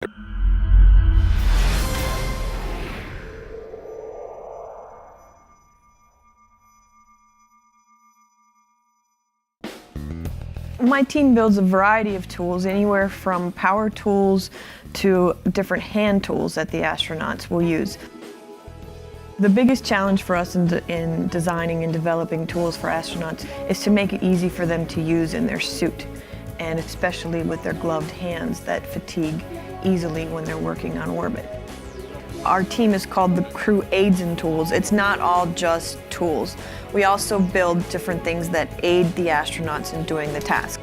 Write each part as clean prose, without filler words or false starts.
My team builds a variety of tools, anywhere from power tools to different hand tools that the astronauts will use. The biggest challenge for us in designing and developing tools for astronauts is to make it easy for them to use in their suit, and especially with their gloved hands that fatigue easily when they're working on orbit. Our team is called the Crew Aids and Tools. It's not all just tools. We also build different things that aid the astronauts in doing the task.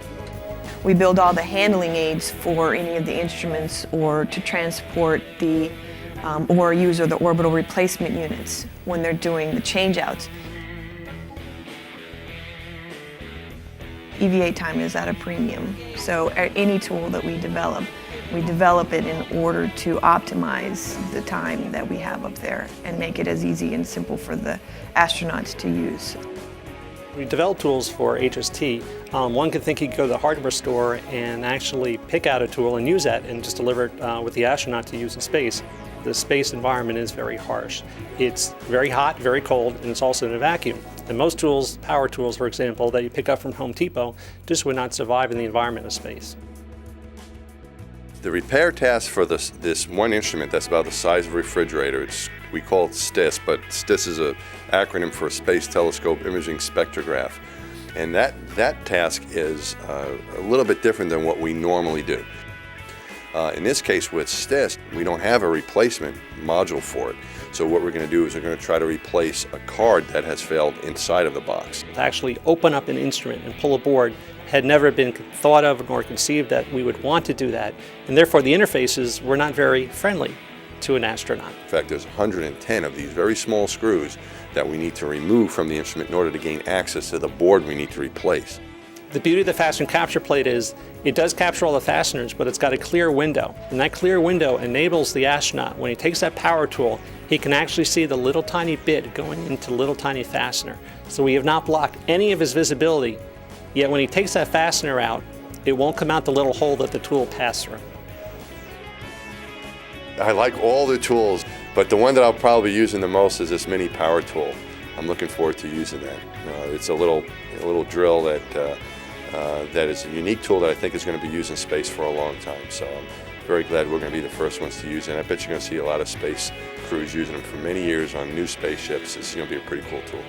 We build all the handling aids for any of the instruments or to transport the or use the orbital replacement units when they're doing the changeouts. EVA time is at a premium, so any tool that we develop it in order to optimize the time that we have up there and make it as easy and simple for the astronauts to use. We develop tools for HST. One could think you could go to the hardware store and actually pick out a tool and use that and just deliver it with the astronaut to use in space. The space environment is very harsh. It's very hot, very cold, and it's also in a vacuum. And most tools, power tools for example, that you pick up from Home Depot, just would not survive in the environment of space. The repair task for this one instrument that's about the size of a refrigerator, we call it STIS, but STIS is an acronym for Space Telescope Imaging Spectrograph. And that task is a little bit different than what we normally do. In this case with STIS, we don't have a replacement module for it. So what we're going to do is we're going to try to replace a card that has failed inside of the box. To actually open up an instrument and pull a board had never been thought of nor conceived that we would want to do that, and therefore the interfaces were not very friendly to an astronaut. In fact, there's 110 of these very small screws that we need to remove from the instrument in order to gain access to the board we need to replace. The beauty of the fastener capture plate is it does capture all the fasteners, but it's got a clear window. And that clear window enables the astronaut, when he takes that power tool, he can actually see the little tiny bit going into the little tiny fastener. So we have not blocked any of his visibility, yet when he takes that fastener out, it won't come out the little hole that the tool passed through. I like all the tools, but the one that I'll probably be using the most is this mini power tool. I'm looking forward to using that. It's a little drill that is a unique tool that I think is going to be used in space for a long time. So I'm very glad we're going to be the first ones to use it. And I bet you're going to see a lot of space crews using them for many years on new spaceships. It's going to be a pretty cool tool.